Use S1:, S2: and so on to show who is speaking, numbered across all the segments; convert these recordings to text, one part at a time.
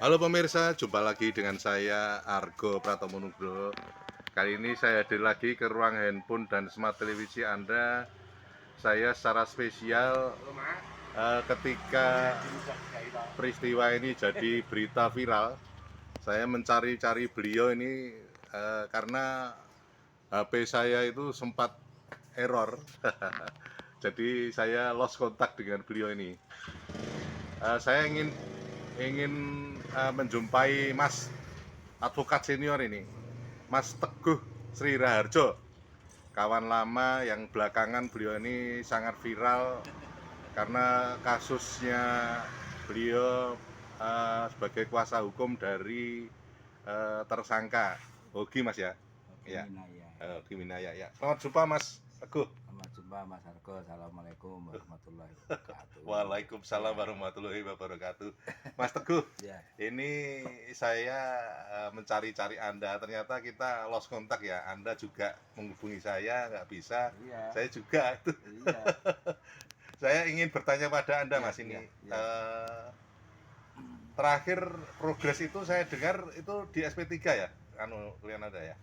S1: Halo pemirsa, jumpa lagi dengan saya Argo Pratomo Nugroho. Kali ini saya hadir lagi ke ruang handphone dan smart televisi Anda. Saya secara spesial ketika peristiwa ini jadi berita viral, saya mencari-cari beliau ini karena HP saya itu sempat error. Jadi saya lost kontak dengan beliau ini. Saya ingin menjumpai Mas advokat senior ini, Mas Teguh Sri Raharjo, kawan lama yang belakangan beliau ini sangat viral karena kasusnya beliau sebagai kuasa hukum dari tersangka Hogi, Mas ya. Ya. Hogi Minaya ya. Selamat jumpa Mas Teguh.
S2: Selamat jumpa Mas Argo. Assalamualaikum warahmatullahi wabarakatuh.
S1: Waalaikumsalam warahmatullahi wabarakatuh. Mas Teguh,
S2: Ya,
S1: ini saya mencari-cari Anda. Ternyata kita lost kontak ya. Anda juga menghubungi saya, nggak bisa.
S2: iya,
S1: Saya juga.
S2: iya,
S1: Saya ingin bertanya pada Anda,
S2: iya,
S1: Mas ini.
S2: iya, iya.
S1: Terakhir progres itu saya dengar itu di SP3 ya? Anu, kalian ada ya?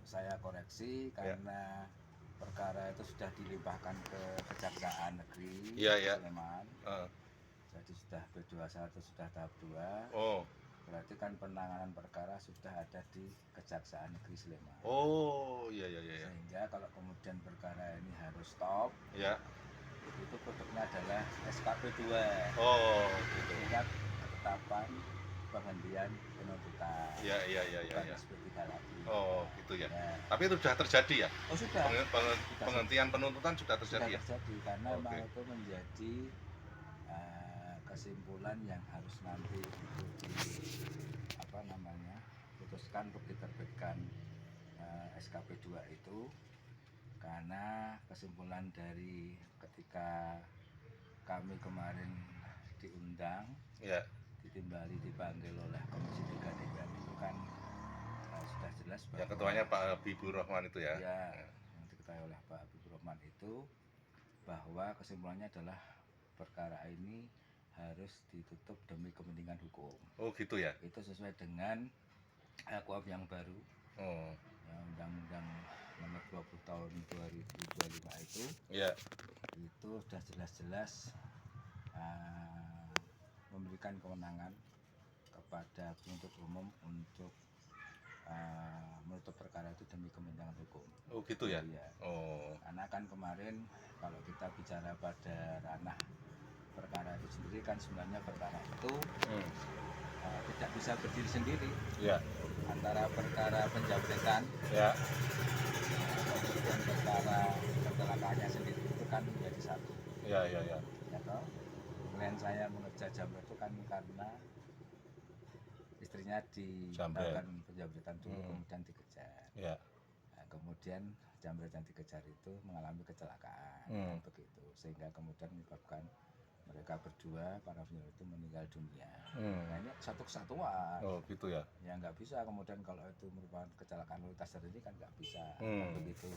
S2: Saya koreksi karena perkara itu sudah dilimpahkan ke Kejaksaan Negeri
S1: Iya, iya.
S2: Sleman.
S1: Eh,
S2: Jadi sudah B21, sudah tahap 2.
S1: oh,
S2: Berarti kan penanganan perkara sudah ada di Kejaksaan Negeri Sleman.
S1: oh, iya, iya, iya, iya.
S2: Sehingga kalau kemudian perkara ini harus stop,
S1: Ya.
S2: itu produknya adalah SKP 2.
S1: Oh, gitu.
S2: Surat ketetapan penghentian penuntutan.
S1: Iya, iya, iya, iya,
S2: Bukan
S1: iya.
S2: SP3 lagi.
S1: Oh, gitu ya.
S2: Ya.
S1: Tapi itu sudah terjadi ya?
S2: Oh sudah.
S1: Penghentian penuntutan sudah
S2: Sudah
S1: terjadi ya?
S2: terjadi karena
S1: Oke.
S2: memang itu menjadi kesimpulan yang harus nanti itu putuskan untuk diterbitkan SKP 2 itu, karena kesimpulan dari ketika kami kemarin diundang,
S1: Ya.
S2: dipanggil oleh Komisi 3 DPR itu kan sudah jelas bahwa
S1: Yang ketuanya Pak Habibur Rahman itu ya?
S2: ya, yang diketahui oleh Pak Habibur Rahman itu bahwa kesimpulannya adalah perkara ini harus ditutup demi kepentingan hukum.
S1: Oh, gitu ya?
S2: Itu sesuai dengan KUHP yang baru,
S1: Oh.
S2: yang Undang-Undang Nomor 20 Tahun 2025 itu.
S1: Ya.
S2: Itu sudah jelas-jelas memberikan kewenangan kepada penuntut umum untuk menutup perkara itu demi kepentingan hukum.
S1: Oh, gitu ya?
S2: Iya.
S1: Oh.
S2: Karena kan kemarin kalau kita bicara pada ranah perkara itu sendiri kan sebenarnya perkara itu tidak bisa berdiri sendiri.
S1: Ya.
S2: Antara perkara penjabretan,
S1: Ya.
S2: kemudian perkara kecelakaannya sendiri itu kan menjadi satu.
S1: Ya, ya, ya.
S2: Ya toh, klien saya mengerja jambret itu kan karena istrinya dilakukan penjabretan dulu, kemudian dikejar.
S1: Ya.
S2: Nah, kemudian jambret yang dikejar itu mengalami kecelakaan, begitu, sehingga kemudian menyebabkan mereka berdua, para penyuruh itu meninggal dunia. Nah ini satu kesatuan.
S1: Oh, gitu ya?
S2: Ya nggak bisa kemudian kalau itu merupakan kecelakaan lalu lintas terjadi kan nggak bisa begitu.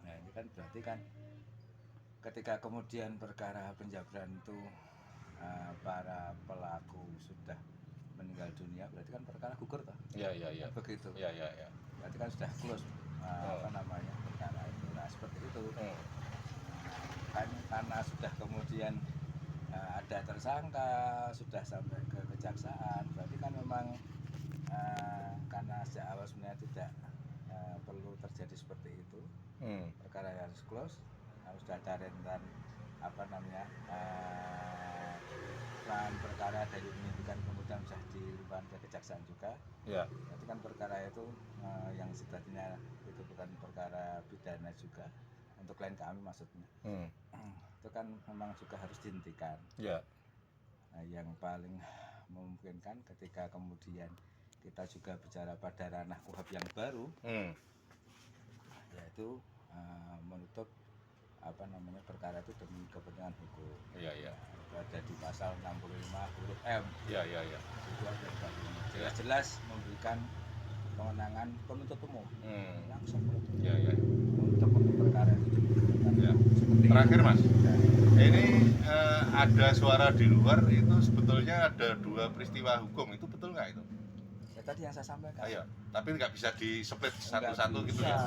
S2: Nah ini kan berarti kan ketika kemudian perkara penjabretan itu para pelaku sudah meninggal dunia, berarti kan perkara gugur toh.
S1: Ya, ya, ya.
S2: Begitu.
S1: Ya, ya, ya.
S2: Berarti kan sudah close perkara itu. Nah seperti itu. Kan karena sudah kemudian ada tersangka, sudah sampai ke kejaksaan, berarti kan memang karena sejak awal sebenarnya tidak perlu terjadi seperti itu. Perkara yang harus close, harus ada rentan peran perkara dari penyidikan kemudian sudah dilimpahkan ke kejaksaan juga.
S1: Ya.
S2: Berarti kan perkara itu yang sebenarnya itu bukan perkara pidana juga untuk klien kami maksudnya. Itu kan memang juga harus dihentikan.
S1: Ya.
S2: Nah, yang paling memungkinkan ketika kemudian kita juga bicara pada ranah KUHP yang baru, yaitu menutup perkara itu demi kepentingan hukum.
S1: Iya, iya.
S2: Ada di pasal 65 huruf M.
S1: Iya, iya, iya.
S2: Itu ada jelas-jelas memberikan kewenangan penuntut umum. Langsung penuntut umum.
S1: Iya, iya.
S2: Untuk perkara itu.
S1: Ya. Terakhir Mas, ini ada suara di luar itu sebetulnya ada 2 peristiwa hukum, itu betul nggak itu?
S2: Ya tadi yang saya sampaikan.
S1: Ayo, tapi nggak bisa di-split
S2: Nggak
S1: satu-satu gitu
S2: bisa.
S1: ya?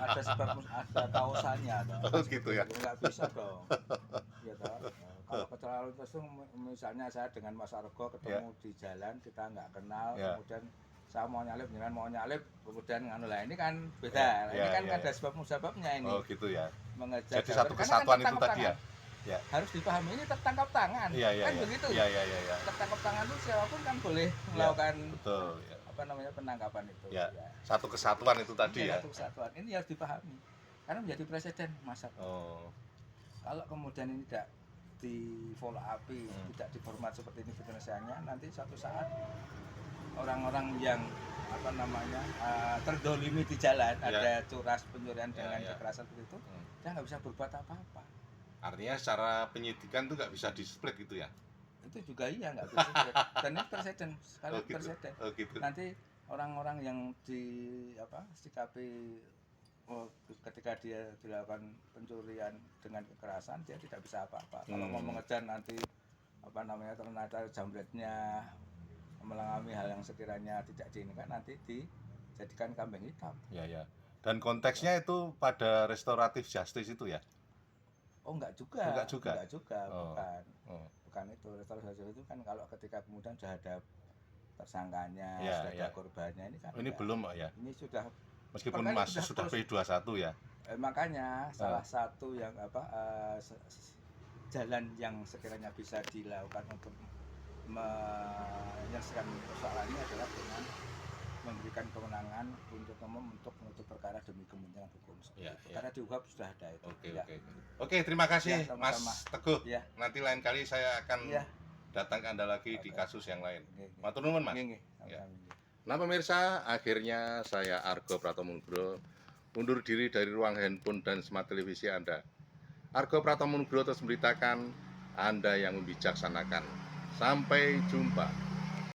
S2: Ada sebab, ada kausannya toh.
S1: Oh gitu ya?
S2: Nggak bisa dong. Ya toh. Kalau keterlaluan itu misalnya saya dengan Mas Argo ketemu di jalan, kita nggak kenal,
S1: Ya.
S2: kemudian saya mau nyalip, jangan mau nyalip, kemudian nganu lah, ini kan beda.
S1: Ya,
S2: Ini
S1: ya,
S2: kan
S1: ya,
S2: ada
S1: ya.
S2: sebab musababnya ini.
S1: Oh gitu ya.
S2: Mengejar
S1: Jadi
S2: jalur.
S1: satu
S2: Karena
S1: kesatuan
S2: kan
S1: itu
S2: tertangkap
S1: tadi ya?
S2: tangan.
S1: Ya.
S2: Harus dipahami ini tertangkap tangan.
S1: Iya, iya,
S2: Kan
S1: iya.
S2: begitu.
S1: Iya, iya, iya, iya.
S2: Tertangkap tangan itu siapapun kan boleh
S1: Ya,
S2: melakukan
S1: betul ya.
S2: apa namanya penangkapan itu.
S1: Ya. Satu kesatuan itu tadi
S2: Iya,
S1: ya.
S2: satu kesatuan. Ini harus dipahami. Karena menjadi presiden masa.
S1: Oh.
S2: Kalau kemudian ini tidak di follow up, tidak dihormat seperti ini penyelesaiannya, nanti suatu saat orang-orang yang apa namanya terdolimi di jalan,
S1: Ya.
S2: ada curas pencurian
S1: Ya,
S2: dengan
S1: ya.
S2: kekerasan seperti itu, dia nggak bisa berbuat apa-apa.
S1: Artinya secara penyidikan tuh nggak bisa di-split gitu ya?
S2: Itu juga iya nggak bisa. Dan ini presiden, sekali
S1: Oh gitu.
S2: presiden.
S1: Oh gitu.
S2: Nanti orang-orang yang di apa sikapi ketika dia dilakukan pencurian dengan kekerasan, dia tidak bisa apa-apa. Kalau mau mengejar nanti apa namanya ternyata jambretnya mengalami hal yang sekiranya tidak diinginkan, nanti dijadikan kambing hitam.
S1: Ya, ya. Dan konteksnya itu pada restoratif justice itu ya?
S2: Oh enggak juga.
S1: Enggak juga?
S2: Enggak juga,
S1: Oh.
S2: bukan.
S1: Oh.
S2: Bukan itu. Restoratif itu kan kalau ketika kemudian sudah ada tersangkanya,
S1: Ya,
S2: sudah
S1: ya.
S2: ada korbannya, ini kan
S1: Ini
S2: enggak.
S1: belum Pak, ya?
S2: Ini sudah
S1: Meskipun
S2: perkara
S1: masih sudah
S2: terus.
S1: P21 ya?
S2: Makanya salah satu yang apa jalan yang sekiranya bisa dilakukan untuk menyelesaikan persoalan ini adalah dengan memberikan kewenangan untuk umum untuk menutup perkara demi kepentingan hukum.
S1: Ya, ya.
S2: Karena di UHAP sudah ada itu.
S1: Oke,
S2: Ya.
S1: oke. Oke, terima kasih
S2: Ya, sama-sama.
S1: Mas Teguh.
S2: Ya.
S1: Nanti lain kali saya akan
S2: Iya.
S1: datang ke Anda lagi di
S2: Oke.
S1: kasus yang lain.
S2: Nggih, nggih.
S1: Matur nuwun, Mas.
S2: Nggih, nggih.
S1: Ya.
S2: Sama-sama.
S1: Nah pemirsa, akhirnya saya Argo Pratomunugro undur diri dari ruang handphone dan smart televisi Anda. Argo Pratomunugro terus memberitakan, Anda yang membijaksanakan. Sampai jumpa.